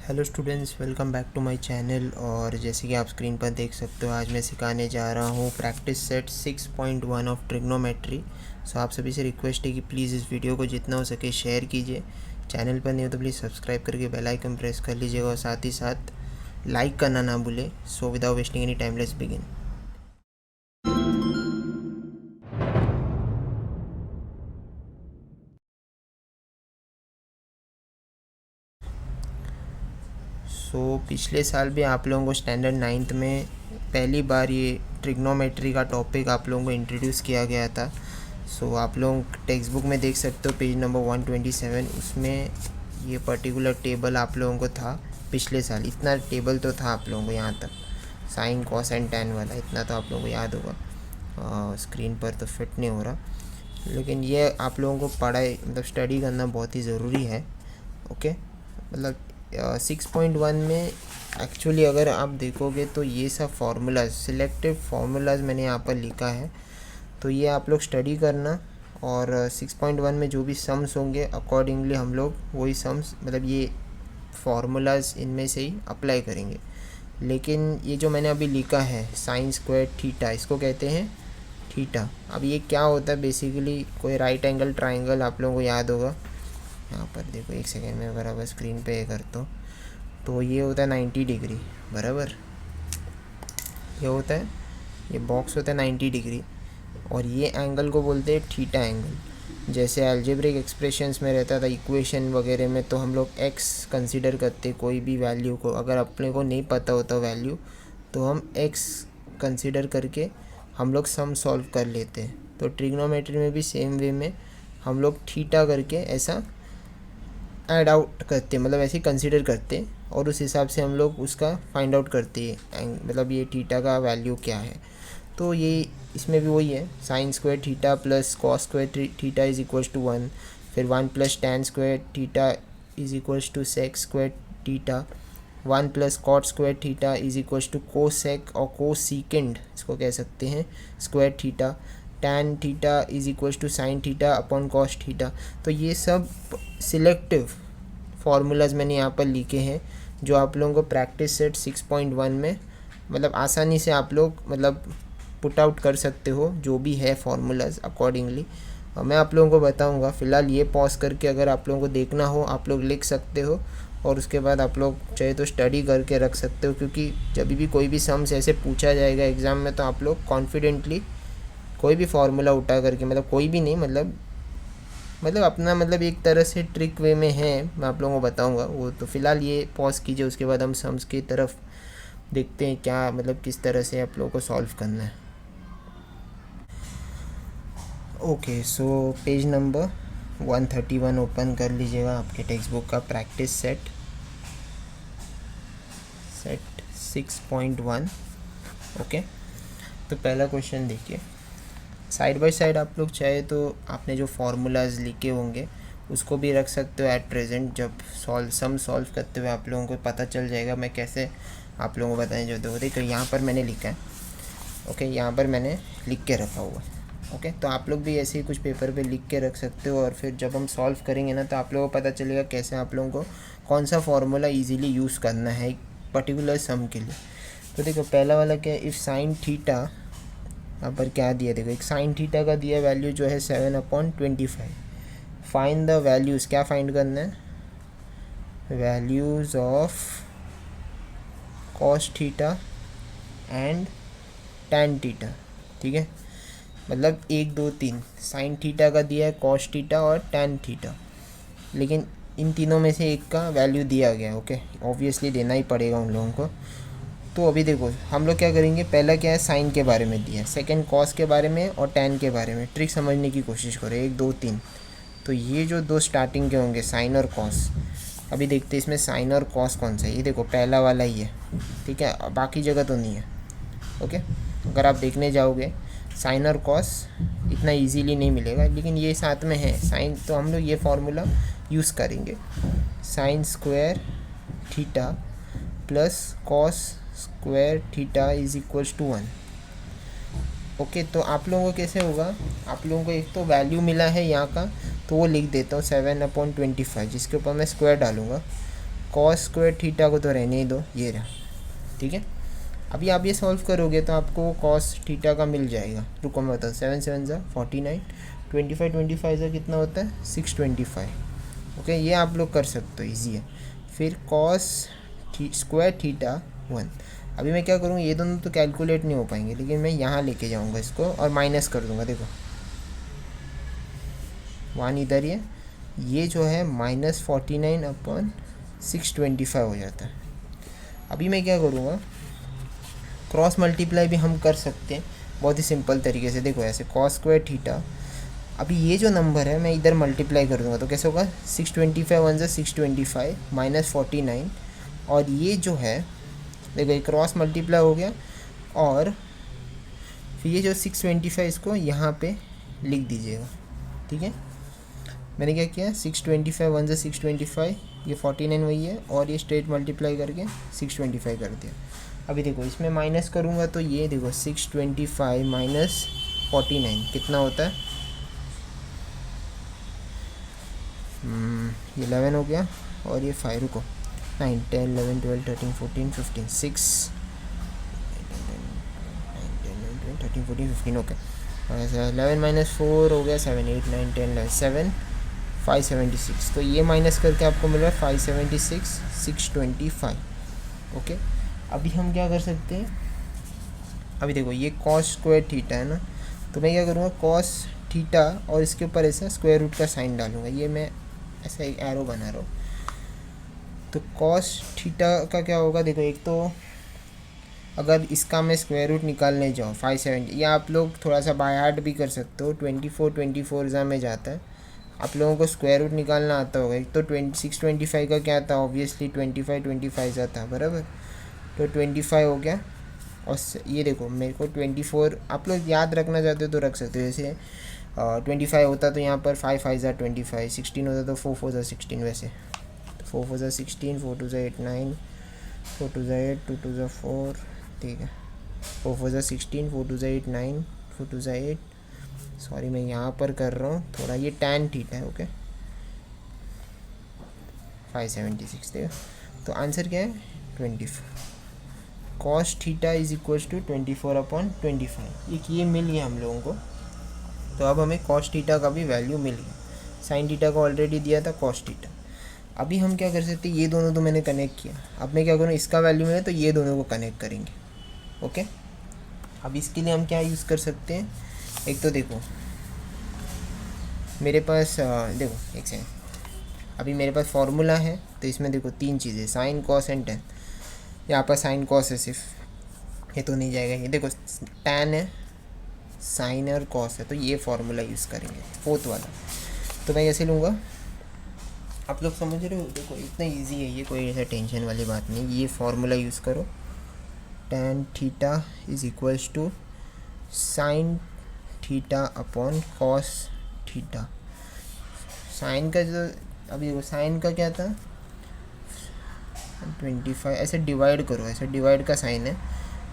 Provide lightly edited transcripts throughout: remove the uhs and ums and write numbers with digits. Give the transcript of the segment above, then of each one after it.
Hello students, welcome back to my channel. और जैसे कि आप स्क्रीन पर देख सकते हो, आज मैं सिखाने जा रहा हूँ प्रैक्टिस सेट 6.1 ऑफ ट्रिग्नोमेट्री। सो आप सभी से रिक्वेस्ट है कि प्लीज़ इस वीडियो को जितना हो सके शेयर कीजिए। चैनल पर नहीं हो तो प्लीज़ सब्सक्राइब करके बेल आइकन प्रेस कर लीजिएगा और साथ ही साथ लाइक करना ना भूलें। So without wasting any time, let's begin. पिछले साल भी आप लोगों को स्टैंडर्ड 9th में पहली बार ये ट्रिग्नोमेट्री का टॉपिक आप लोगों को इंट्रोड्यूस किया गया था। आप लोग टेक्स्ट बुक में देख सकते हो पेज नंबर 127, उसमें ये पर्टिकुलर टेबल आप लोगों को था। पिछले साल इतना टेबल तो था आप लोगों को, यहाँ तक साइन कॉस एंड टैन वाला इतना तो आप लोगों को याद होगा। स्क्रीन पर तो फिट नहीं हो रहा, लेकिन ये आप लोगों को पढ़ाई मतलब स्टडी करना बहुत ही ज़रूरी है। ओके, मतलब 6.1 में एक्चुअली अगर आप देखोगे तो ये सब फार्मूलाज, सिलेक्टिव फार्मूलाज मैंने यहाँ पर लिखा है, तो ये आप लोग स्टडी करना। और 6.1 में जो भी सम्स होंगे अकॉर्डिंगली हम लोग वही सम्स मतलब ये फार्मूलाज इनमें से ही अप्लाई करेंगे। लेकिन ये जो मैंने अभी लिखा है साइन स्क्वायर थीटा, इसको कहते हैं थीटा। अब ये क्या होता है बेसिकली, कोई राइट एंगल ट्राइंगल आप लोगों को याद होगा। यहाँ पर देखो, एक सेकेंड में बराबर स्क्रीन पे करता हूँ, तो ये होता है 90 डिग्री बराबर। ये होता है, ये बॉक्स होता है 90 डिग्री, और ये एंगल को बोलते हैं थीटा एंगल। जैसे अलजेब्रिक एक्सप्रेशंस में रहता था इक्वेशन वगैरह में, तो हम लोग एक्स कंसीडर करते कोई भी वैल्यू को। अगर अपने को नहीं पता होता वैल्यू तो हम एक्स कंसीडर करके हम लोग सम सॉल्व कर लेते हैं। तो ट्रिग्नोमेट्री में भी सेम वे में हम लोग थीटा करके ऐसा ऐड आउट करते, मतलब ऐसे कंसीडर करते, और उस हिसाब से हम लोग उसका फाइंड आउट करते हैं मतलब ये थीटा का वैल्यू क्या है। तो ये इसमें भी वही है, sine square theta plus cos square theta is equals to 1, फिर 1 plus tan square theta is equals to sec square theta, 1 plus cot square theta is equals to cosec और कोसिकेंड इसको कह सकते हैं square theta, tan theta is equals to sine theta upon cos theta. तो ये सब selective formulas मैंने यहाँ पर लिखे हैं, जो आप लोगों को प्रैक्टिस सेट 6.1 में मतलब आसानी से आप लोग मतलब पुट आउट कर सकते हो, जो भी है फार्मूलाज अकॉर्डिंगली मैं आप लोगों को बताऊंगा। फ़िलहाल ये पॉज करके अगर आप लोगों को देखना हो आप लोग लिख सकते हो, और उसके बाद आप लोग चाहे तो स्टडी करके रख सकते हो, क्योंकि जब भी कोई भी सम्स ऐसे पूछा जाएगा एग्ज़ाम में तो आप लोग कॉन्फिडेंटली कोई भी फार्मूला उठा करके, मतलब कोई भी नहीं, मतलब अपना मतलब एक तरह से ट्रिक वे में है, मैं आप लोगों को बताऊंगा वो। तो फ़िलहाल ये पॉज कीजिए, उसके बाद हम सम्स की तरफ देखते हैं क्या मतलब किस तरह से आप लोगों को सॉल्व करना है। Okay, so page number 131 open कर लीजिएगा आपके टेक्स्ट बुक का, प्रैक्टिस सेट 6.1। ओके, तो पहला क्वेश्चन देखिए। साइड बाय साइड आप लोग चाहे तो आपने जो फार्मूलाज लिखे होंगे उसको भी रख सकते हो एट प्रेजेंट। जब सम सॉल्व करते हुए आप लोगों को पता चल जाएगा मैं कैसे आप लोगों को बताएं। जो देखो यहाँ पर मैंने लिखा है, ओके, यहाँ पर मैंने लिख के रखा हुआ है। ओके, तो आप लोग भी ऐसे ही कुछ पेपर पे लिख के रख सकते हो, और फिर जब हम सॉल्व करेंगे ना तो आप लोगों को पता चलेगा कैसे आप लोगों को कौन सा फार्मूला ईजिली यूज़ करना है एक पर्टिकुलर सम के लिए। तो देखो पहला वाला क्या है, इफ़ साइन थीटा, यहाँ पर क्या दिया देखो, एक साइन थीटा का दिया वैल्यू जो है 7/25। फाइंड द वैल्यूज़, क्या फाइंड करना है, values of cos theta and tan theta. ठीक है, मतलब 1 2 3 साइन थीटा का दिया है, कॉस थीटा और टैन थीटा, लेकिन इन तीनों में से एक का वैल्यू दिया गया। ओके, ऑब्वियसली देना ही पड़ेगा उन लोगों को। तो अभी देखो हम लोग क्या करेंगे, पहला क्या है साइन के बारे में दिया है, सेकंड कॉस के बारे में और टैन के बारे में। ट्रिक समझने की कोशिश करें, 1 2 3। तो ये जो दो स्टार्टिंग के होंगे साइन और कॉस, अभी देखते हैं इसमें साइन और कॉस कौन सा है। ये देखो पहला वाला ही है, ठीक है, बाकी जगह तो नहीं है। ओके, अगर आप देखने जाओगे साइन और कॉस इतना इजीली नहीं मिलेगा, लेकिन ये साथ में है साइन, तो हम लोग ये फार्मूला यूज़ करेंगे, sine square theta plus cos square theta is equals to 1। Okay, तो आप लोगों को कैसे होगा, आप लोगों को एक तो वैल्यू मिला है यहाँ का, तो वो लिख देता हूँ 7/25, जिसके ऊपर मैं स्क्वायर डालूँगा। कॉस स्क्वायर थीटा को तो रहने ही दो, ये रहा, ठीक है। अभी आप ये सॉल्व करोगे तो आपको कॉस थीटा का मिल जाएगा। रुको मैं बताऊँ, 7 7 ज़ा 49, 25 25 ज़ा कितना होता है 625। ओके, ये आप लोग कर सकते हो, ईजी है। फिर कॉस स्क्वायर थीटा 1। अभी मैं क्या करूँ, ये दोनों तो कैलकुलेट नहीं हो पाएंगे, लेकिन मैं यहाँ लेके जाऊँगा इसको और माइनस कर दूँगा। देखो 1 इधर ये जो है -49/625 हो जाता है। अभी मैं क्या करूँगा, क्रॉस मल्टीप्लाई भी हम कर सकते हैं बहुत ही सिंपल तरीके से। देखो ऐसे कॉस स्क्वायर थीटा, अभी ये जो नंबर है मैं इधर मल्टीप्लाई कर दूँगा तो कैसे होगा, 625 1 ज़ा 625 -49, और ये जो है देखो ये क्रॉस मल्टीप्लाई हो गया, और फिर ये जो 625 इसको यहाँ पे लिख दीजिएगा, ठीक है। मैंने क्या किया, 625 1 ज़ा 625, ये 49 वही है, और ये स्ट्रेट मल्टीप्लाई करके 625 कर दिया। अभी देखो इसमें माइनस करूँगा तो ये देखो 625 माइनस 49 कितना होता है, 11 हो गया, और ये 5, रुको 9 10 11 12 13 14 15 6 13 14 15 ओके। 11 माइनस 4 हो गया 7 8 9 10 11 7 576, तो ये माइनस करके आपको मिल रहा है 576 625। ओके, अभी हम क्या कर सकते हैं, अभी देखो ये कॉस स्क्वायर थीटा है ना, तो मैं क्या करूँगा, कॉस थीटा और इसके ऊपर ऐसा स्क्वायर रूट का साइन डालूंगा। ये मैं ऐसा एक एरो बना रहा हूँ। तो कॉस थीटा का क्या होगा, देखो एक तो अगर इसका मैं स्क्वायर रूट निकालने जाऊँ 570, या आप लोग थोड़ा सा बाय हार्ट भी कर सकते हो, 24 ज़ा में जाता है, आप लोगों को स्क्वायर रूट निकालना आता होगा। एक तो 625 का क्या था, ऑब्वियसली 25 ज़ा था, बराबर, तो 25 हो गया, और ये देखो मेरे को 24 आप लोग याद रखना चाहते हो तो रख सकते हो। जैसे 25 होता तो यहाँ पर 5 5 ज़ा 25, 16 होता तो 4 4 ज़ा 16, वैसे 4 4 ज़ा 16, 4 2 ज़ा 8 9, 4 2 ज़ा 8 2 2 ज़ा 4, ठीक है, 4 4 ज़ा 16, 4 2 ज़ा 8 9, 4 2 ज़ा 8, सॉरी मैं यहाँ पर कर रहा हूँ थोड़ा, ये tan थीटा है, ओके 576, ठीक है। तो आंसर क्या है 24, cos theta is equals to 24/25। ये मिल गया हम लोगों को। तो अब हमें कॉस थीटा का भी वैल्यू मिल गया, साइन थीटा को ऑलरेडी दिया था, कॉस थीटा। अभी हम क्या कर सकते हैं, ये दोनों तो मैंने कनेक्ट किया, अब मैं क्या करूँ, इसका वैल्यू मिले तो ये दोनों को कनेक्ट करेंगे। ओके, अब इसके लिए हम क्या यूज़ कर सकते हैं, एक तो देखो मेरे पास देखो एक सेकंड, अभी मेरे पास फार्मूला है, तो इसमें देखो 3 चीज़ें, साइन कॉस एंड टेन। यहाँ पर साइन कॉस है सिर्फ, ये तो नहीं जाएगा, ये देखो टैन है, साइन और कॉस है, तो ये फार्मूला यूज़ करेंगे 4th वाला। तो मैं कैसे लूँगा, आप लोग समझ रहे हो, देखो इतना इजी है ये, कोई ऐसा टेंशन वाली बात नहीं। ये फार्मूला यूज़ करो, tan theta is equals to sine theta upon cos theta. Sine का जो, अभी देखो साइन का क्या था 25, ऐसे डिवाइड करो, ऐसे डिवाइड का साइन है,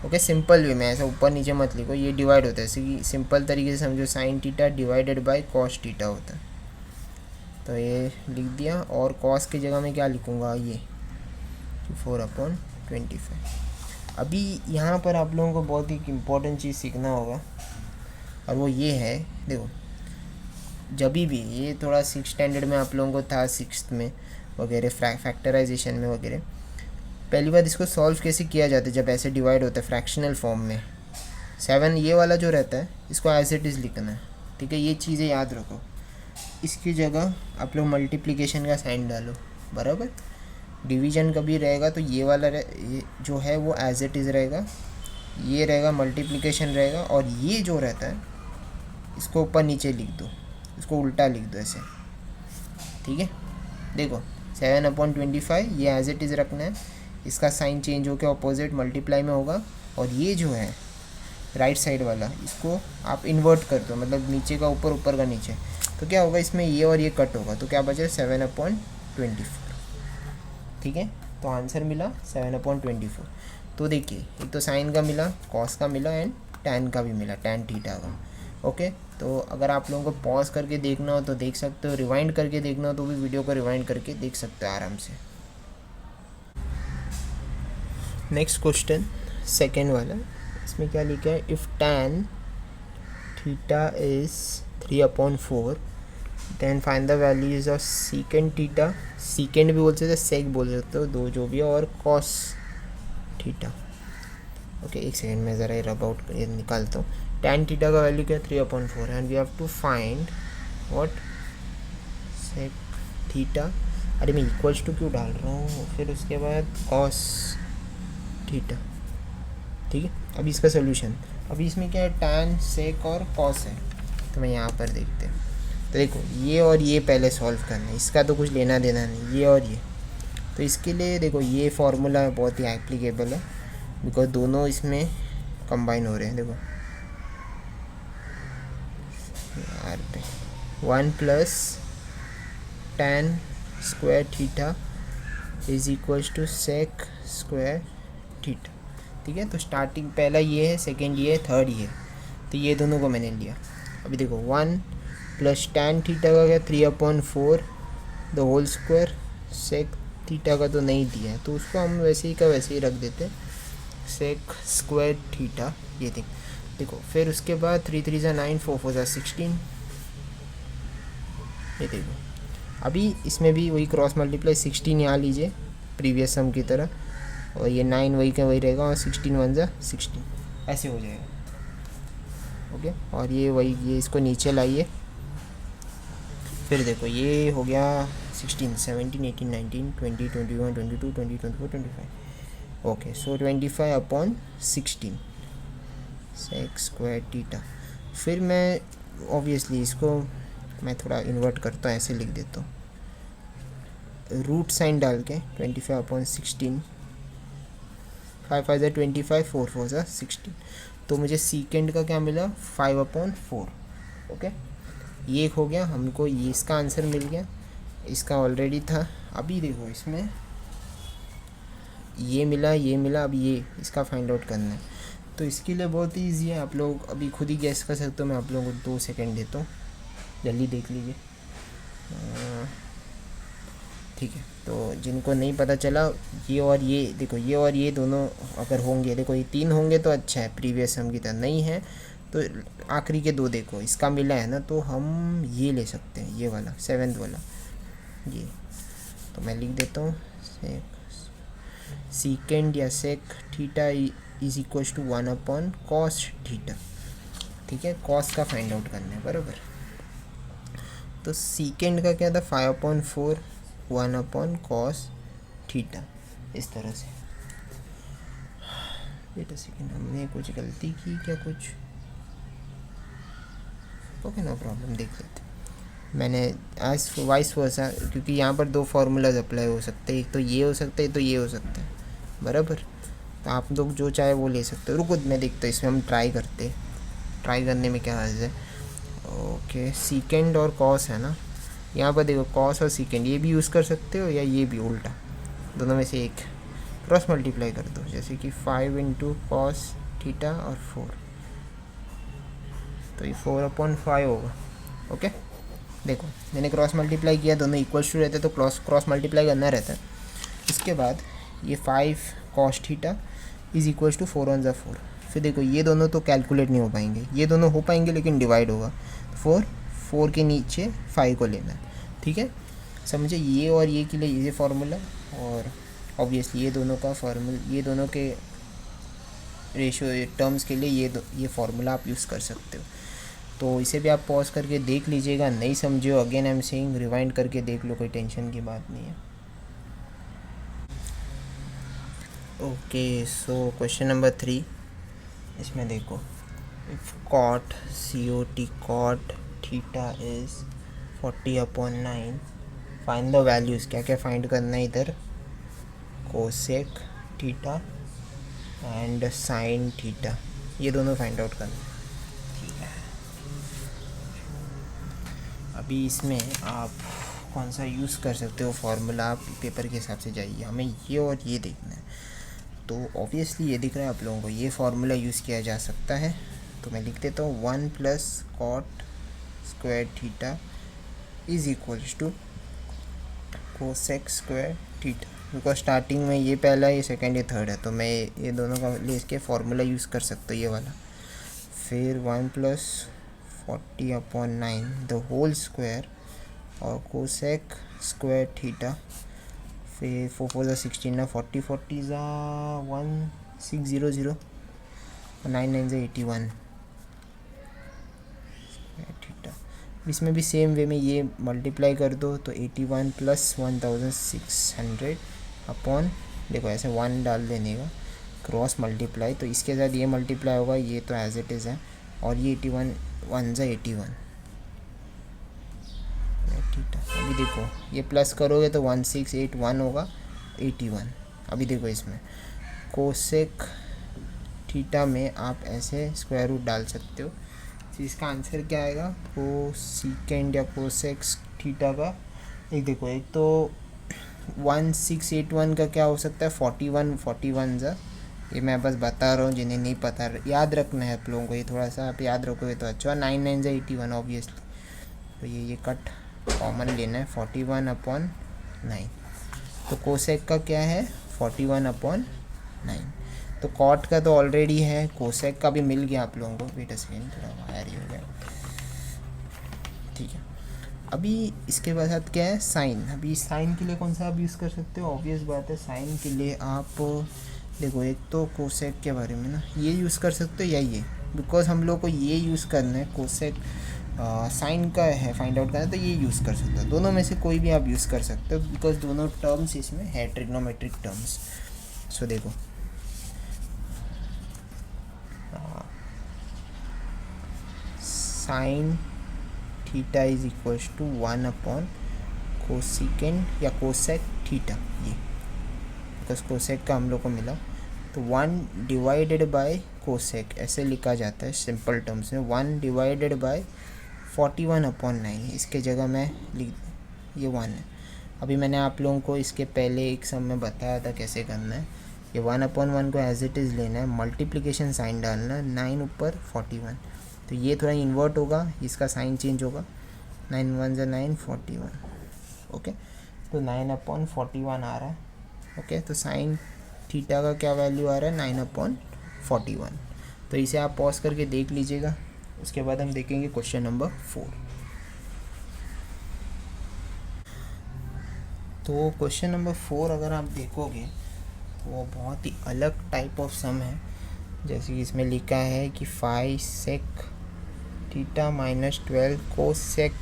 ओके सिंपल वे में, ऐसा ऊपर नीचे मत लिखो, ये डिवाइड होता है, ऐसे कि सिंपल तरीके से समझो, sign theta divided by cos theta होता है, तो ये लिख दिया। और कॉस की जगह में क्या लिखूँगा, ये 4/25। अभी यहाँ पर आप लोगों को बहुत ही इम्पोर्टेंट चीज़ सीखना होगा, और वो ये है, देखो जब भी ये थोड़ा 6th स्टैंडर्ड में आप लोगों को था, 6th में वगैरह, फैक्टराइजेशन में वगैरह, पहली बार इसको सॉल्व कैसे किया जाता है, जब ऐसे डिवाइड होता है फ्रैक्शनल फॉर्म में, 7 ये वाला जो रहता है इसको एज इट इज़ लिखना है, ठीक है, ये चीज़ें याद रखो। इसकी जगह आप लोग मल्टीप्लिकेशन का साइन डालो, बराबर। डिवीजन कभी रहेगा तो ये वाला ये जो है वो एज इट इज़ रहेगा, ये रहेगा मल्टीप्लिकेशन रहेगा, और ये जो रहता है इसको ऊपर नीचे लिख दो, इसको उल्टा लिख दो ऐसे, ठीक है। देखो 7/25 ये एज इट इज़ रखना है, इसका साइन चेंज होकर अपोजिट मल्टीप्लाई में होगा, और ये जो है राइट साइड वाला इसको आप इन्वर्ट कर दो, मतलब नीचे का ऊपर, ऊपर का नीचे, तो क्या होगा इसमें ये और ये कट होगा, तो क्या बचे 7/24, ठीक है। तो आंसर मिला 7/24। तो देखिए एक तो साइन का मिला, कॉस का मिला, एंड टैन का भी मिला, टैन थीटा का। ओके, तो अगर आप लोगों को पॉज करके देखना हो तो देख सकते हो, रिवाइंड करके देखना हो तो भी वीडियो को रिवाइंड करके देख सकते हो आराम से। नेक्स्ट क्वेश्चन सेकेंड वाला, इसमें क्या लिखा है, if tan theta is 3/4 then find the values of secant theta, secant भी बोल सकते हो, सेक बोल सकते हो, दो जो भी है, और कॉस थीटा। ओके, एक सेकेंड में ज़रा रब आउट निकालता हूँ। tan थीटा का वैल्यू क्या है, 3/4, and we have to find what sec theta. अरे मैं इक्वल्स टू क्यों डाल रहा हूँ, फिर उसके बाद कॉस थीटा। ठीक है, अभी इसका सोल्यूशन, अभी इसमें क्या है, tan सेक और कॉस है, तो मैं यहाँ पर देखते हैं। तो देखो ये और ये पहले सॉल्व करना है, इसका तो कुछ लेना देना नहीं, ये और ये। तो इसके लिए देखो ये फार्मूला बहुत ही एप्लीकेबल है, बिकॉज दोनों इसमें कंबाइन हो रहे हैं। देखो यार पे 1 plus tan square theta is equals to sec square theta. ठीक है, तो स्टार्टिंग पहला ये है, सेकेंड ये है, थर्ड ये है, तो ये दोनों को मैंने लिया। अभी देखो 1 प्लस tan थीटा का क्या, 3/4 the whole square, sec theta का तो नहीं दिया है, तो उसको हम वैसे ही का वैसे ही रख देते, सेक स्क्वायर थीटा। ये देखो फिर उसके बाद 3 3 ज़ा 9, 4 4 ज़ा 16। ये देखो अभी इसमें भी वही क्रॉस मल्टीप्लाई, 16 यहाँ लीजिए प्रीवियस सम की तरह, और ये 9 वही का वही रहेगा, और 16 1 ज़ा 16 ऐसे हो जाएगा। ओके, और ये वही, ये इसको नीचे लाइए, फिर देखो ये हो गया 16 17 18 19 20 21 22 20 24 25। ओके, सो 25/16 सेक स्क्वायर थीटा। फिर मैं ऑब्वियसली इसको मैं थोड़ा इन्वर्ट करता हूँ, ऐसे लिख देता हूँ, रूट साइन डाल के 25/16, 5 5 ज़ा 25, 4 4 ज़ा 16, तो मुझे सीकेंड का क्या मिला, 5/4। ओके, ये हो गया, हमको ये इसका आंसर मिल गया, इसका ऑलरेडी था। अभी देखो इसमें ये मिला, ये मिला, अब ये इसका फाइंड आउट करना है, तो इसके लिए बहुत ही ईजी है, आप लोग अभी खुद ही गैस कर सकते हो। मैं आप लोगों को 2 सेकंड देता हूँ, जल्दी देख लीजिए। ठीक है, तो जिनको नहीं पता चला, ये और ये देखो, ये और ये दोनों अगर होंगे, देखो ये 3 होंगे तो अच्छा है, प्रीवियस सम की तरह। नहीं है तो आखिरी के 2 देखो, इसका मिला है ना, तो हम ये ले सकते हैं, ये वाला 7th वाला, ये तो मैं लिख देता हूँ, सीकेंड या sec theta is equal to 1/cos theta. ठीक है, कॉस का फाइंड आउट करना है, बराबर। तो सीकेंड का क्या था, 5/4 1/cos थीटा, इस तरह से। वेट अ सेकेंड, हमने कुछ गलती की क्या, कुछ? ओके, नो प्रॉब्लम, देख लेते हैं। मैंने एज वाइस वर्सा, क्योंकि यहाँ पर 2 फार्मूलाज अप्लाई हो सकते हैं, एक तो ये हो सकता है, तो ये हो सकता है, बराबर। तो आप लोग जो चाहे वो ले सकते हो। रुको मैं देखता हूँ, इसमें हम ट्राई करते, ट्राई करने में क्या हर्ज है। ओके, सीकेंड और कॉस है ना, यहाँ पर देखो कॉस और सीकेंड ये भी यूज़ कर सकते हो, या ये भी, उल्टा, दोनों में से एक क्रॉस मल्टीप्लाई कर दो, जैसे कि 5 × cos थीटा और 4, तो ये 4/5 होगा। ओके, देखो मैंने क्रॉस मल्टीप्लाई किया, दोनों इक्वल्स टू रहते तो क्रॉस मल्टीप्लाई करना रहता है। इसके बाद ये 5 cos theta is equals to 4 1 ज़ा 4। फिर देखो ये दोनों तो कैलकुलेट नहीं हो पाएंगे, ये दोनों हो पाएंगे लेकिन डिवाइड होगा, 4 के नीचे 5 को लेना है। ठीक है, समझे, ये और ये के लिए ये फार्मूला, और ऑब्वियसली ये दोनों का फार्मूला, ये दोनों के रेशियो टर्म्स के लिए ये फार्मूला आप यूज़ कर सकते हो। तो इसे भी आप पॉज करके देख लीजिएगा, नहीं समझे हो again I am saying rewind करके देख लो, कोई टेंशन की बात नहीं है। ओके, सो क्वेश्चन नंबर 3, इसमें देखो, if cot theta is 40/9, find the values. क्या क्या फाइंड करना है इधर, cosec theta and sine theta, ये दोनों फाइंड आउट करना है। ठीक है, अभी इसमें आप कौन सा यूज़ कर सकते हो फार्मूला, आप पेपर के हिसाब से जाइए, हमें ये और ये देखना है। तो ऑब्वियसली ये दिख रहा है आप लोगों को, ये फार्मूला यूज़ किया जा सकता है, तो मैं लिख देता हूँ 1 + cot square theta is equals to cosec square theta, because starting में ये पहला ये सेकंड ये थर्ड है, तो मैं ये दोनों का ले इसके फॉर्मूला यूज़ कर सकता हूँ ये वाला। फिर 1 + 40/9 द होल स्क्वायर और कोसेक स्क्वायर थीटा। फिर 4 4 ज़ा 16 ना 40 40 ज़ा 1600 और 9 9 ज़ा 81 थीटा। इसमें भी सेम वे में ये मल्टीप्लाई कर दो तो 81 + 1600 अपॉन, देखो ऐसे 1 डाल देने का, क्रॉस मल्टीप्लाई, तो इसके साथ ये मल्टीप्लाई होगा, ये तो एज इट इज़ है, और ये 81 1 ज़ा 81 थीटा। अभी देखो ये प्लस करोगे तो 1681 होगा 81। अभी देखो इसमें कोसेक थीटा में आप ऐसे स्क्वायर रूट डाल सकते हो, तो इसका आंसर क्या आएगा, कोसेकेंड या कोसेक थीटा का। एक देखो, एक तो 1681 का क्या हो सकता है, 41 41 ज़ा, ये मैं बस बता रहा हूँ जिन्हें नहीं पता, याद रखना है आप लोगों को, ये थोड़ा सा आप याद रखोगे तो अच्छा। 9 9 ज़ा 81 ऑब्वियसली, तो ये कट कॉमन लेना है, 41/9। तो कोसेक का क्या है, 41/9। तो कॉट का तो ऑलरेडी है, कोसेक का भी मिल गया आप लोगों को। वेट अ सेकेंड, थोड़ा वायर ही हो गया, ठीक है। अभी इसके बाद क्या है, साइन। अभी साइन के लिए कौन सा आप यूज़ कर सकते हो, ऑब्वियस बात है, साइन के लिए आप देखो, एक तो कोसेक के बारे में ना ये यूज़ कर सकते हो या ये, बिकॉज हम लोग को ये यूज़ करना है, कोसेक साइन का है फाइंड आउट करना है, तो ये यूज़ कर सकते हो। दोनों में से कोई भी आप यूज़ कर सकते हो, बिकॉज दोनों टर्म्स इसमें है ट्रिग्नोमेट्रिक टर्म्स। सो देखो sine theta is equals to 1 cosecant या कोसेक थीटा, ये बिकॉज कोसेक का हम लोग को मिला, तो 1 डिवाइडेड बाय कोसेक ऐसे लिखा जाता है सिंपल टर्म्स में, 1 डिवाइडेड बाय 41/9। इसके जगह मैं लिख, ये 1 है। अभी मैंने आप लोगों को इसके पहले एक सम में बताया था कैसे करना है। ये 1/1 को एज इट इज़ लेना है, मल्टीप्लिकेशन साइन डालना, 9 ऊपर 41, तो ये थोड़ा इन्वर्ट होगा, इसका साइन चेंज होगा, 9 1 ज़ा 9 41, ओके। तो 9/41 आ रहा है, ओके। तो साइन थीटा का क्या वैल्यू आ रहा है, 9/41। तो इसे आप पॉज करके देख लीजिएगा, उसके बाद हम देखेंगे क्वेश्चन नंबर 4। तो क्वेश्चन नंबर 4 अगर आप देखोगे वो बहुत ही अलग टाइप ऑफ सम है। जैसे कि इसमें लिखा है कि 5 sec theta minus 12 cosec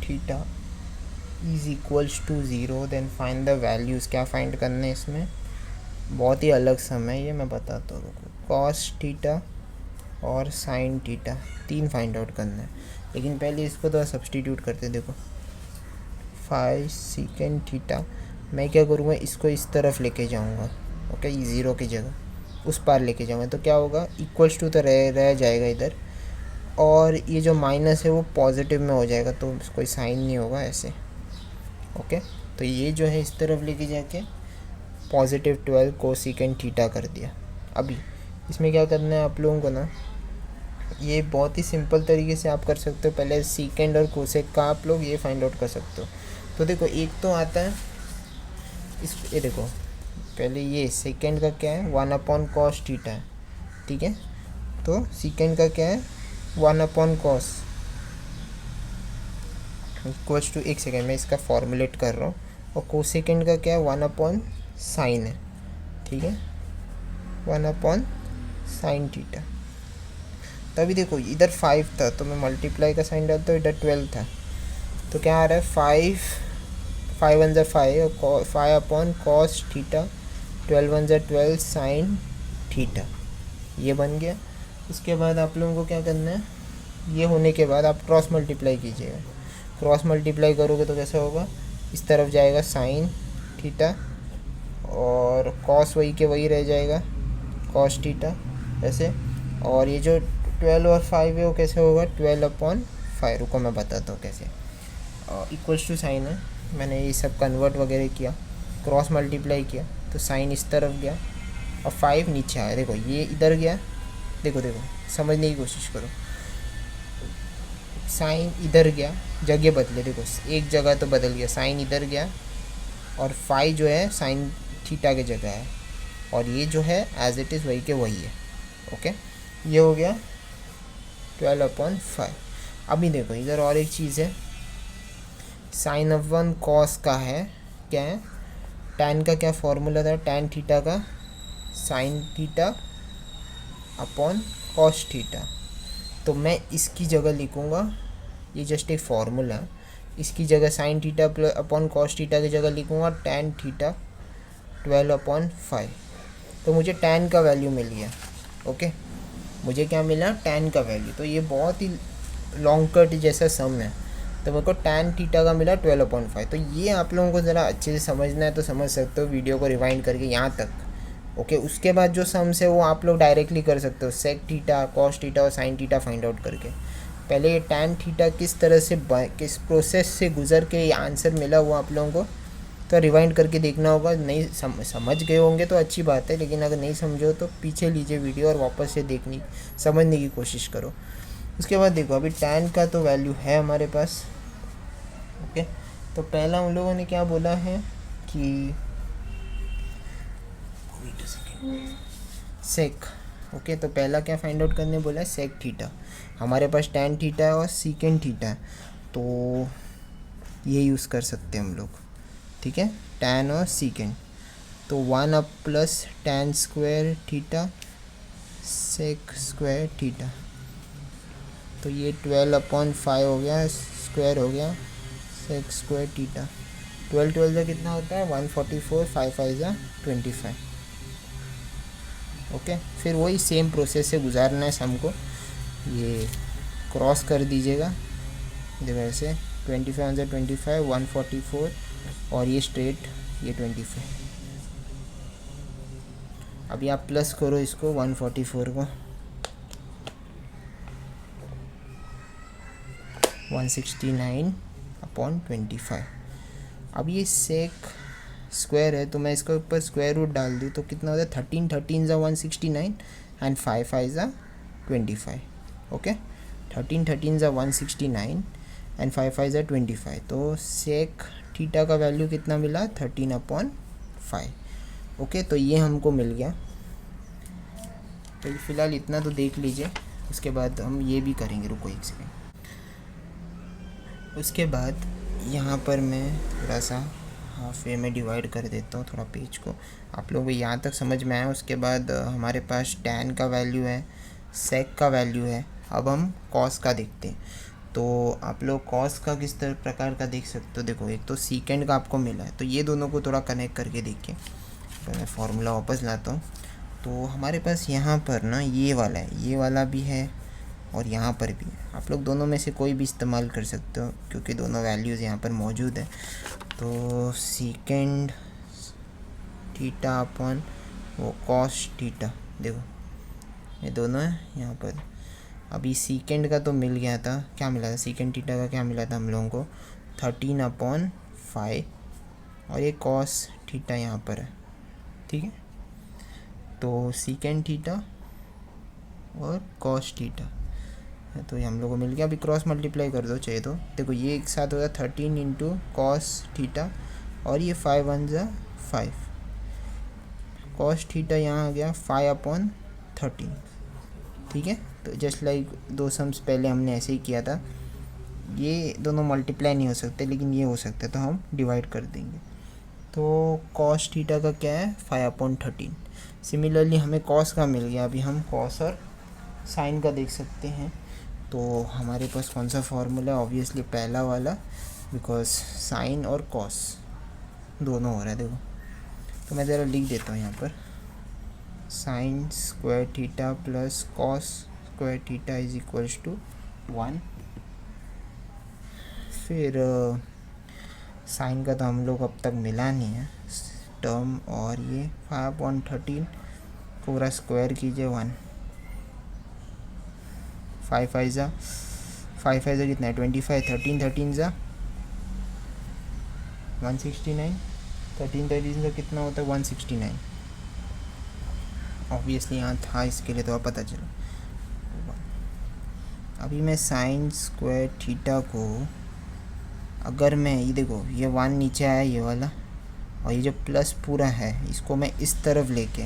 theta is equals to 0, then find the values. क्या फाइंड करना है इसमें, बहुत ही अलग सम है ये, मैं बताता हूँ। कॉस थीटा और साइन थीटा, 3 फाइंड आउट करना है, लेकिन पहले इसको तो सब्सटीट्यूट करते हैं। देखो 5 सेकेंड थीटा, मैं क्या करूँगा, इसको इस तरफ लेके जाऊँगा, ओके, 0 की जगह उस पार लेके जाऊँगा, तो क्या होगा, इक्वल्स टू तो रह जाएगा इधर, और ये जो माइनस है वो पॉजिटिव में हो जाएगा, तो कोई साइन नहीं होगा ऐसे, ओके। तो ये जो है इस तरफ लेके जाके +12 कोसेकेंड थीटा कर दिया। अभी इसमें क्या करना है आप लोगों को ना, ये बहुत ही सिंपल तरीके से आप कर सकते हो। पहले सीकेंड और कोसेक का आप लोग ये फाइंड आउट कर सकते हो। तो देखो एक तो आता है ये देखो, पहले ये सेकेंड का क्या है, 1/cos थीटा है, ठीक है। तो सीकेंड का क्या है, 1/cos इक्वल्स टू, एक सेकेंड मैं इसका फॉर्मुलेट कर रहा हूँ, और कोसेकेंड का क्या है, 1/sin है, ठीक है, 1/sin थीटा। तभी देखो इधर 5 था तो मैं मल्टीप्लाई का साइन डालता हूँ, इधर 12 था, तो क्या आ रहा है, 5 1 ज़ा 5 और 5/cos थीटा, 12 1 ज़ा 12 sin थीटा, ये बन गया। उसके बाद आप लोगों को क्या करना है, ये होने के बाद आप क्रॉस मल्टीप्लाई कीजिएगा। क्रॉस मल्टीप्लाई करोगे तो कैसा होगा, इस तरफ जाएगा साइन थीटा, और कॉस वही के वही रह जाएगा, कॉस थीटा ऐसे, और ये जो 12 और 5 है वो कैसे होगा, 12/5। रुको मैं बताता हूँ कैसे, इक्वल्स टू साइन है, मैंने ये सब कन्वर्ट वगैरह किया, क्रॉस मल्टीप्लाई किया, तो साइन इस तरफ गया और 5 नीचे आया। देखो ये इधर गया, देखो समझने की कोशिश करो, साइन इधर गया, जगह बदले, देखो एक जगह तो बदल गया, साइन इधर गया और फाई जो है साइन थीटा की जगह है, और ये जो है एज इट इज़ वही के वही है। ओके, ये हो गया 12/5। अभी देखो इधर और एक चीज़ है, साइन ऑफ 1 कॉस का है, क्या है, टैन का क्या फॉर्मूला था, टैन थीटा का sign theta upon cos theta. तो मैं इसकी जगह लिखूँगा, ये जस्ट एक फार्मूला है, इसकी जगह sign theta plus upon cos theta की जगह लिखूँगा टैन थीटा 12/5। तो मुझे टैन का वैल्यू मिल गया। ओके, मुझे क्या मिला, टैन का वैल्यू। तो ये बहुत ही लॉन्ग कट जैसा सम है, तो मेरे को टैन थीटा का मिला 12/5। तो ये आप लोगों को ज़रा अच्छे से समझना है तो समझ सकते हो वीडियो को रिवाइंड करके यहाँ तक। ओके, उसके बाद जो सम्स है वो आप लोग डायरेक्टली कर सकते हो, सेक थीटा, कॉस थीटा और साइन थीटा फाइंड आउट करके। पहले ये टैन थीटा किस तरह से किस प्रोसेस से गुजर के ये आंसर मिला वो आप लोगों को तो रिवाइंड करके देखना होगा। नहीं समझ गए होंगे तो अच्छी बात है, लेकिन अगर नहीं समझो तो पीछे लीजिए वीडियो और वापस से समझने की कोशिश करो। उसके बाद देखो, अभी टैन का तो वैल्यू है हमारे पास। ओके, तो पहला उन लोगों ने क्या बोला है कि सेक। ओके, तो पहला क्या फाइंड आउट करने बोला है, सेक थीटा। हमारे पास टैन थीटा है और सीकेंड थीटा है, तो ये यूज़ कर सकते हैं हम लोग। ठीक है, टैन और सीकेंड, तो 1 up plus tan square theta sec square theta. तो ये 12/5 हो गया, स्क्वायर हो गया सेक स्क्वायर थीटा। 12 का कितना होता है, 144, 5 5 25। ओके, फिर वही सेम प्रोसेस से गुजारना है हमको। ये क्रॉस कर दीजिएगा, देखो ऐसे 25 25, 144 और ये स्ट्रेट ये 25। अभी आप प्लस करो इसको 144 को, 169/25। अब ये सेक स्क्वायर है तो मैं इसके ऊपर स्क्वायर रूट डाल दूँ तो कितना होता है, 13 13 169 एंड 5 5 25। Okay, 13 13 169 and 5 5 25। तो सेक थीटा का वैल्यू कितना मिला, 13/5। ओके, तो ये हमको मिल गया। तो फिलहाल इतना तो देख लीजिए, उसके बाद हम ये भी करेंगे, रुको एक सेकेंड। उसके बाद यहाँ पर मैं थोड़ा सा हाफ वे में डिवाइड कर देता हूँ थोड़ा पेज को, आप लोगों को यहाँ तक समझ में आया। उसके बाद हमारे पास टैन का वैल्यू है, सेक का वैल्यू है। अब हम कॉस का देखते हैं। तो आप लोग कॉस का किस तरह प्रकार का देख सकते हो, देखो एक तो सीकेंड का आपको मिला है, तो ये दोनों को थोड़ा कनेक्ट करके देखिए। तो मैं फार्मूला वापस लाता हूँ। तो हमारे पास यहाँ पर ना ये वाला है, ये वाला भी है और यहाँ पर भी है। आप लोग दोनों में से कोई भी इस्तेमाल कर सकते हो क्योंकि दोनों वैल्यूज़ यहाँ पर मौजूद है। तो सीकेंड थीटा अपॉन वो कॉस थीटा, देखो ये दोनों है यहाँ पर। अभी सीकेंड का तो मिल गया था, क्या मिला था, सीकेंड थीटा का क्या मिला था हम लोगों को, 13/5 और ये कॉस थीटा यहाँ पर है। ठीक है, तो सीकेंड थीटा और कॉस थीटा, तो ये हम लोग को मिल गया। अभी क्रॉस मल्टीप्लाई कर दो चाहिए तो, देखो ये एक साथ होगा 13 इंटू कॉस थीटा और ये 5 1 5। कॉस थीटा यहाँ आ गया 5/13। ठीक है, तो जस्ट लाइक दो सम्स पहले हमने ऐसे ही किया था। ये दोनों मल्टीप्लाई नहीं हो सकते लेकिन ये हो सकते, तो हम डिवाइड कर देंगे। तो कॉस थीटा का क्या है, 5/13। सिमिलरली हमें कॉस का मिल गया। अभी हम कॉस और साइन का देख सकते हैं। तो हमारे पास कौन सा फॉर्मूला है, ऑब्वियसली पहला वाला, बिकॉज साइन और कॉस दोनों हो रहा है। देखो तो मैं ज़रा लिख देता हूँ यहाँ पर, sine square theta plus cos square theta is equals to 1। फिर साइन का तो हम लोग अब तक मिला नहीं है टर्म, और ये 5/13 पूरा स्क्वायर कीजिए 1, 5 5 कितना है 25, 13 13 169, 13 13 का कितना होता है 169। ऑब्वियसली यहाँ था इसके लिए तो अब पता चला। अभी मैं साइन स्क्वायर थीटा को, अगर मैं ये देखो ये 1 नीचे आया ये वाला, और ये जो प्लस पूरा है इसको मैं इस तरफ लेके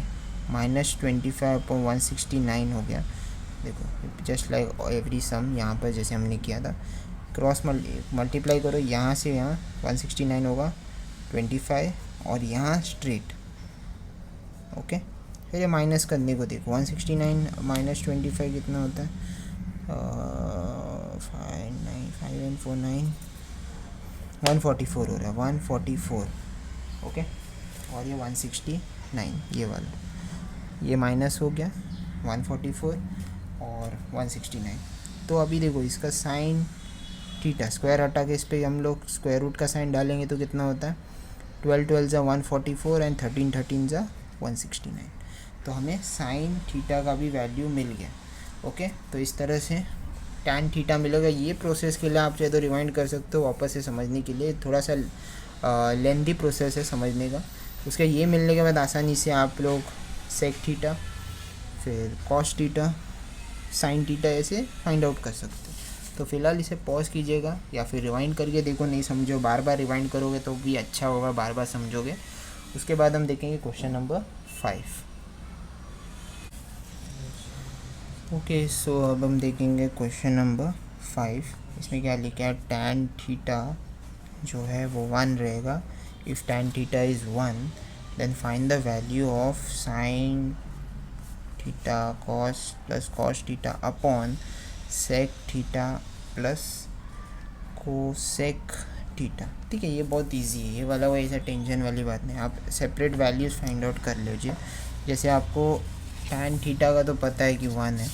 -25/169 हो गया। देखो जस्ट लाइक एवरी सम यहाँ पर जैसे हमने किया था, क्रॉस मल्टीप्लाई करो, यहाँ से यहाँ 169 होगा 25 और यहाँ स्ट्रेट। ओके, फिर ये माइनस करने को देखो, 169 - 25 कितना होता है, 59549 144 हो रहा है, 144। ओके, और ये 169 ये वाला, ये माइनस हो गया 144 और 169। तो अभी देखो इसका साइन थीटा, स्क्वायर हटा के इस पर हम लोग स्क्वायर रूट का साइन डालेंगे तो कितना होता है, 12 12 ज़ा 144 एंड 13 13 ज़ा 169। तो हमें साइन थीटा का भी वैल्यू मिल गया। ओके, तो इस तरह से टैन थीटा मिलेगा। ये प्रोसेस के लिए आप चाहे तो रिवाइंड कर सकते हो वापस से समझने के लिए, थोड़ा सा लेंथी प्रोसेस है समझने का। उसका ये मिलने के बाद आसानी से आप लोग सेक थीटा, फिर कॉस थीटा, साइन थीटा ऐसे फाइंड आउट कर सकते हो। तो फिलहाल इसे पॉज कीजिएगा या फिर रिवाइंड करके देखो, नहीं समझो बार बार रिवाइंड करोगे तो भी अच्छा होगा, बार बार समझोगे। उसके बाद हम देखेंगे क्वेश्चन नंबर 5। ओके, सो अब हम देखेंगे क्वेश्चन नंबर 5। इसमें क्या लिखा है, टैन थीटा जो है वो 1 रहेगा। If tan theta is 1 then find the value of sine theta cos plus cos theta upon sec theta plus cosec theta. ठीक है, ये बहुत इजी है, ये वाला कोई ऐसा टेंशन वाली बात नहीं, आप सेपरेट वैल्यूज़ फाइंड आउट कर लीजिए। जैसे आपको टैन थीटा का तो पता है कि 1 है,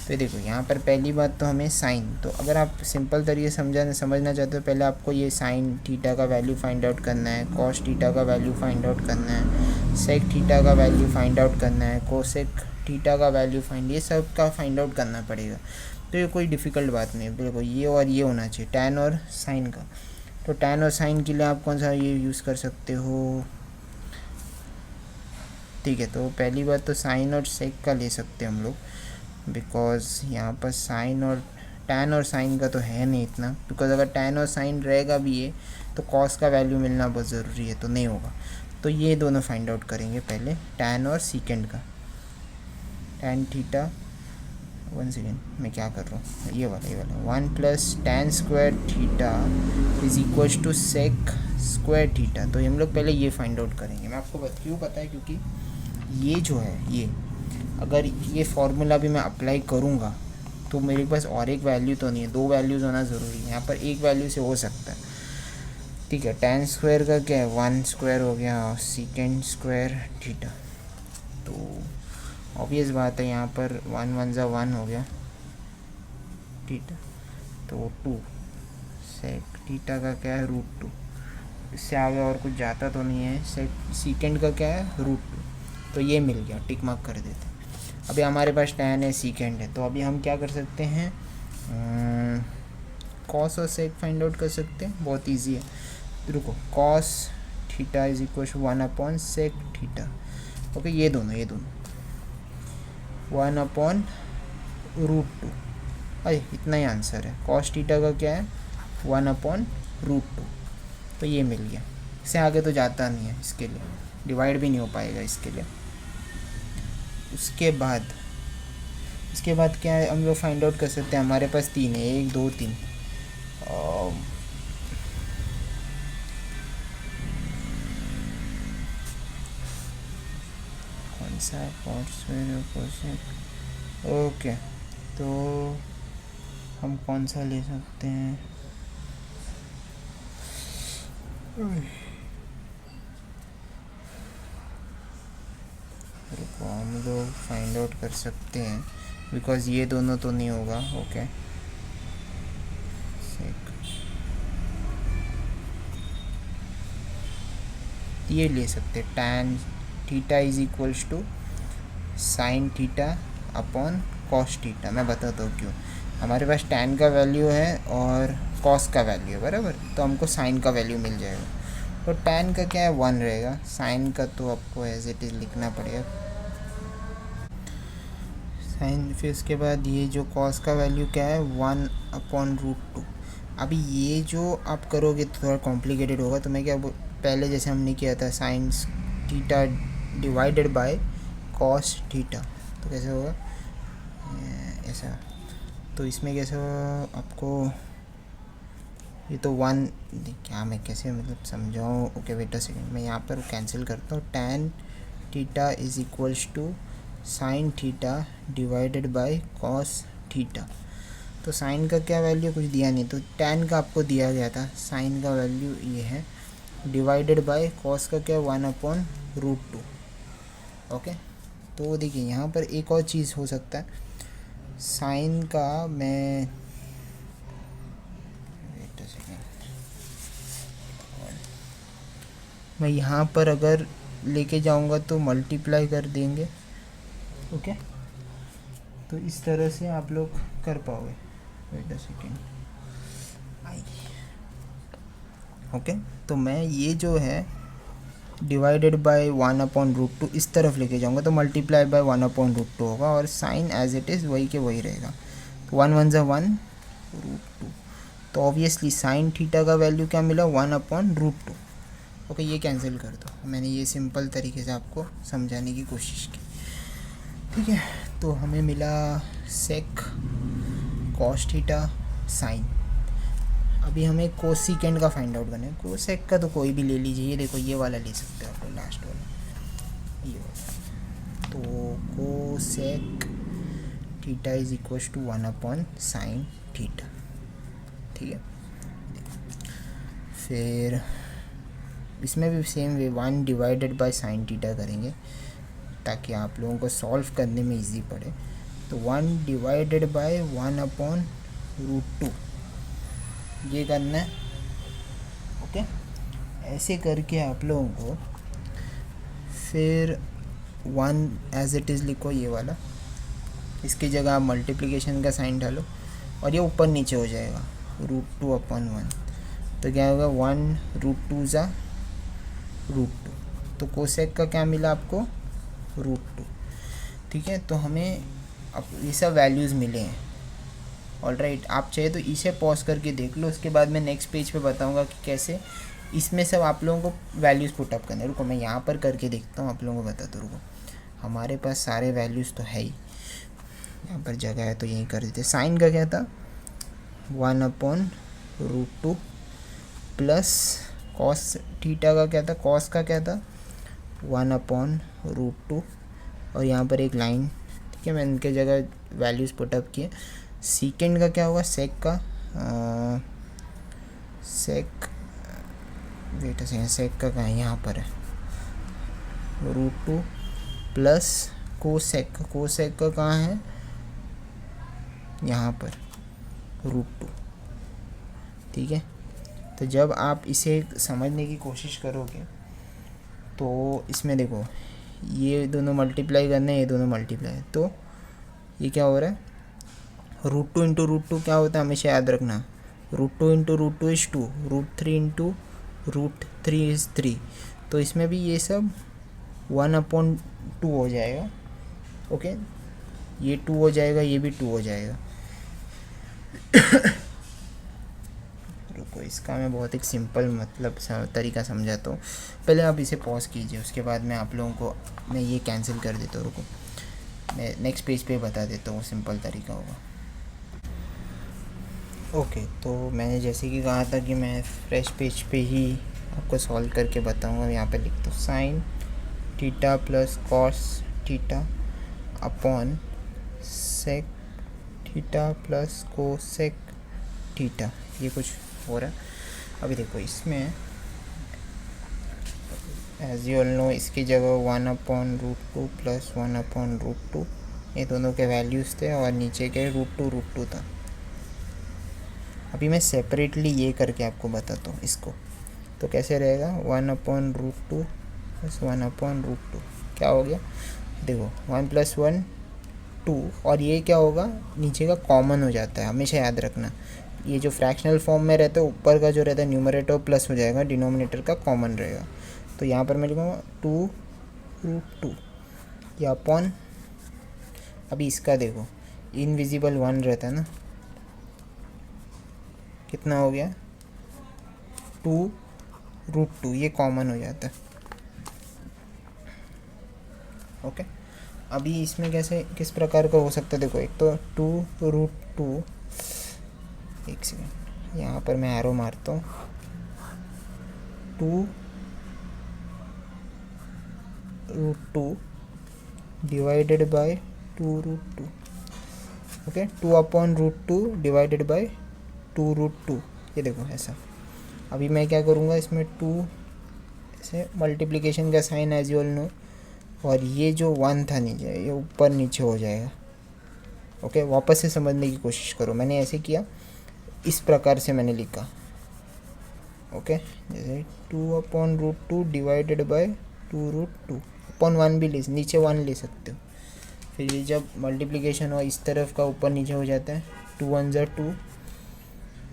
तो देखो यहाँ पर पहली बात तो हमें साइन, तो अगर आप सिंपल तरीके समझना चाहते हो, पहले आपको ये साइन थीटा का वैल्यू फाइंड आउट करना है, कॉस थीटा का वैल्यू फाइंड आउट करना है, सेक थीटा का वैल्यू फाइंड आउट करना है, कोसेक थीटा का वैल्यू ये सब का फाइंड आउट करना पड़ेगा। तो ये कोई डिफ़िकल्ट बात नहीं है। देखो ये और ये होना चाहिए टैन और साइन का। तो टैन और साइन के लिए आप कौन सा ये यूज़ कर सकते हो, ठीक है। तो पहली बात तो साइन और सेक का ले सकते हैं हम लोग, बिकॉज़ यहाँ पर साइन और टैन और साइन का तो है नहीं इतना, बिकॉज़ अगर टैन और साइन रहेगा भी ये तो कॉस का वैल्यू मिलना बहुत ज़रूरी है, तो नहीं होगा। तो ये दोनों फाइंड आउट करेंगे पहले, टैन और सीकेंड का। टैन थीटा, 1 सेकेंड मैं क्या कर रहा हूँ, ये वाला 1 plus tan square theta is equals to sec square theta. तो हम लोग पहले ये फाइंड आउट करेंगे। मैं आपको क्यों पता है, क्योंकि ये जो है ये अगर ये फार्मूला भी मैं अप्लाई करूँगा तो मेरे पास और एक वैल्यू तो नहीं है, 2 वैल्यूज़ होना ज़रूरी है। यहाँ पर एक वैल्यू से हो सकता है, ठीक है। टैन स्क्वायर का क्या है, 1 स्क्वायर हो गया, और सीकेंड स्क्वायर थीटा, तो ऑब्वियस बात है यहाँ पर 1 1 ज़ा 1 हो गया थीटा, तो 2 सेक थीटा का क्या है, √2। इससे आगे और कुछ जाता तो नहीं है। सीकेंड का क्या है, √2। तो ये मिल गया, टिक मार्क कर देते। अभी हमारे पास टैन है, सीकेंड है, तो अभी हम क्या कर सकते हैं, कॉस और सेक फाइंड आउट कर सकते हैं, बहुत इजी है। रुको, cos theta is equal to 1 upon sec theta. Okay, ये दोनों 1 अपॉन √2। अरे इतना ही आंसर है। कॉस थीटा का क्या है, 1 अपॉन √2। तो ये मिल गया, इससे आगे तो जाता नहीं है, इसके लिए डिवाइड भी नहीं हो पाएगा इसके लिए। उसके बाद क्या है, हम लोग फाइंड आउट कर सकते हैं। हमारे पास 3 है, 1 2 3। कौन सा है, ओके, तो हम कौन सा ले सकते हैं, रुको हम लोग फाइंड आउट कर सकते हैं, बिकॉज़ ये दोनों तो नहीं होगा। ओके, ये ले सकते हैं, tan theta is equals to sine theta upon cos theta. मैं बताता हूँ क्यों। हमारे पास टैन का वैल्यू है और कॉस का वैल्यू है, बराबर, तो हमको साइन का वैल्यू मिल जाएगा। तो टैन का क्या है, 1 रहेगा, साइन का तो आपको एज इट इज़ लिखना पड़ेगा साइन। फिर उसके बाद ये जो कॉस का वैल्यू क्या है, 1 अपॉन √2। अभी ये जो आप करोगे तो थोड़ा कॉम्प्लिकेटेड होगा, तो मैं क्या पहले जैसे हमने किया था sign theta divided by cos theta, तो कैसे होगा ऐसा। तो इसमें कैसे होगा आपको, ये तो वन, क्या मैं कैसे मतलब समझाऊँ। ओके वेट अ सेकेंड, मैं यहाँ पर कैंसिल करता हूँ। Tan theta is equals to sine theta divided by cos theta. तो साइन का क्या वैल्यू कुछ दिया नहीं, तो टैन का आपको दिया गया था, साइन का वैल्यू ये है, डिवाइडेड बाय कॉस का क्या 1/√2। ओके, तो देखिए यहाँ पर एक और चीज़ हो सकता है, साइन का मैं वेट अ सेकेंड, मैं यहाँ पर अगर लेके जाऊँगा तो मल्टीप्लाई कर देंगे। ओके, तो इस तरह से आप लोग कर पाओगे। Wait a second, I okay, तो मैं ये जो है डिवाइडेड बाय 1/√2 इस तरफ लेके जाऊँगा तो मल्टीप्लाई बाय 1/√2 होगा, और साइन एज इट इज़ वही के वही रहेगा। 1 1 ज़ा 1√2, तो ऑब्वियसली साइन थीटा का वैल्यू क्या मिला 1/√2। ओके, ये कैंसिल कर दो। मैंने ये सिंपल तरीके से आपको समझाने की कोशिश की, ठीक है। तो हमें मिला सेक कॉस थीटा साइन। अभी हमें कोसेकेंड का फाइंड आउट करना है। कोसेक का तो कोई भी ले लीजिए, ये देखो ये वाला ले सकते हो आप लोग, लास्ट वाला ये वाला। तो cosec theta is equals to 1/sin theta, ठीक है। फिर इसमें भी same way 1 divided by sine theta करेंगे ताकि आप लोगों को सॉल्व करने में इजी पड़े। तो 1 डिवाइडेड बाय 1/√2 ये करना है। ओके, ऐसे करके आप लोगों को फिर 1 एज इट इज़ लिखो, ये वाला, इसकी जगह आप मल्टीप्लिकेशन का साइन डालो और ये ऊपर नीचे हो जाएगा √2/1। तो क्या होगा 1√2 ज़ा √2। तो कोसेक का क्या मिला आपको √2, ठीक है। तो हमें अब ये सब वैल्यूज़ मिले हैं। ऑलराइट, आप चाहे तो इसे पॉज करके देख लो, उसके बाद मैं नेक्स्ट पेज पे बताऊंगा कि कैसे इसमें सब आप लोगों को वैल्यूज़ पुटअप करने। रुको मैं यहाँ पर करके देखता हूँ, आप लोगों को बताता हूँ। रुको, हमारे पास सारे वैल्यूज़ तो है ही, यहाँ पर जगह है तो यहीं कर देते। साइन का क्या था 1/√2 प्लस कॉस थीटा का क्या था, कॉस का क्या था 1/√2, और यहाँ पर एक लाइन, ठीक है। मैंने इनके जगह वैल्यूज़ पुटअप किए। सेकेंड का क्या होगा, सेक का सेक वेट अ सेकेंड, सेक का कहाँ है, यहाँ पर है √2 प्लस कोसेक, कोसेक का कहाँ है, यहाँ पर √2, ठीक है। तो जब आप इसे समझने की कोशिश करोगे तो इसमें देखो ये दोनों मल्टीप्लाई करने, ये दोनों मल्टीप्लाई, तो ये क्या हो रहा है √2 इंटू √2 क्या होता है, हमेशा याद रखना, √2 इंटू √2 इज़ 2, √3 इंटू √3 इज़ 3। तो इसमें भी ये सब 1/2 हो जाएगा। ओके, ये 2 हो जाएगा, ये भी 2 हो जाएगा। रुको, इसका मैं बहुत एक सिंपल मतलब तरीका समझाता हूँ। पहले आप इसे पॉज कीजिए, उसके बाद मैं आप लोगों को मैं ये कैंसिल कर देता हूँ। रुको, मैं नेक्स्ट पेज पे बता देता हूँ, सिंपल तरीका होगा। ओके, तो मैंने जैसे कि कहा था कि मैं फ्रेश पेज पे ही आपको सॉल्व करके बताऊँगा। यहाँ पे लिख दो sine theta plus cos theta upon sec theta plus cosec theta, ये कुछ हो रहा है। अभी देखो इसमें एज यू ऑल नो इसकी जगह 1/√2 प्लस 1/√2 ये दोनों के वैल्यूज़ थे, और नीचे के √2 था। अभी मैं सेपरेटली ये करके आपको बताता हूँ इसको। तो कैसे रहेगा 1/√2 प्लस 1/√2 क्या हो गया, देखो 1 + 1 2, और ये क्या होगा नीचे का कॉमन हो जाता है, हमेशा याद रखना। ये जो फ्रैक्शनल फॉर्म में रहता है, ऊपर का जो रहता है न्यूमरेटर प्लस हो जाएगा, डिनोमिनेटर का कॉमन रहेगा। तो यहाँ पर मैं लिखूँगा 2√2 या अपॉन, अभी इसका देखो इनविजिबल 1 रहता है ना, कितना हो गया 2 √2, ये कॉमन हो जाता है। ओके, अभी इसमें कैसे किस प्रकार का हो सकता है, देखो एक तो 2√2, एक सेकेंड यहाँ पर मैं एरो मारता हूँ, 2√2 divided by 2√2। Okay, 2/√2 divided by 2√2, ये देखो ऐसा। अभी मैं क्या करूँगा, इसमें 2 ऐसे मल्टीप्लिकेशन का sign as you all know, और ये जो 1 था नीचे, ये ऊपर नीचे हो जाएगा। ओके, वापस से समझने की कोशिश करो, मैंने ऐसे किया, इस प्रकार से मैंने लिखा। ओके, जैसे 2/√2 डिवाइडेड बाय 2√2 अपॉन 1 भी नीचे 1 ले सकते हो। फिर ये जब मल्टीप्लिकेशन हो इस तरफ का ऊपर नीचे हो जाता है, 2 1 ज़ा 2,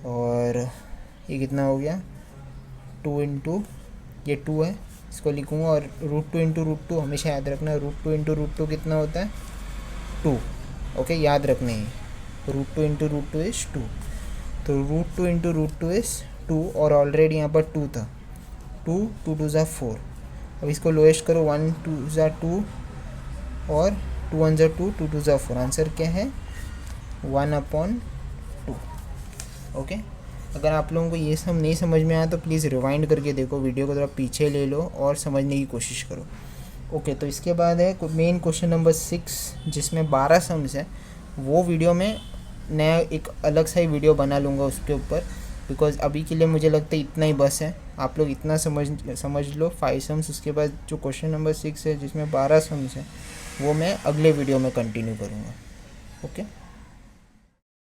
और ये कितना हो गया 2 इंटू, ये 2 है, इसको लिखूँगा, और √2 इंटू √2 हमेशा याद रखना, √2 इंटू √2 कितना होता है 2। ओके, याद रखना है, √2 इंटू √2 इज़ 2, तो √2 इंटू √2 इज़ 2, और ऑलरेडी यहाँ पर 2 था, 2 2 2 ज़ा 4। अब इसको लोएस्ट करो, 1 2 ज़ा 2 और 2 1 ज़ा 2, 2 2 ज़ा 4, आंसर क्या है 1/2। ओके, अगर आप लोगों को ये सब नहीं समझ में आया तो प्लीज़ रिवाइंड करके देखो, वीडियो को थोड़ा पीछे ले लो और समझने की कोशिश करो। ओके, तो इसके बाद है मेन क्वेश्चन नंबर 6, जिसमें 12 सम्स है। वो वीडियो में नया एक अलग सा ही वीडियो बना लूँगा उसके ऊपर, बिकॉज़ अभी के लिए मुझे लगता है इतना ही बस है, आप लोग इतना समझ लो 5 सम्स। उसके बाद जो क्वेश्चन नंबर 6 है जिसमें 12 सम्स है, वो मैं अगले वीडियो में कंटिन्यू करूँगा। ओके।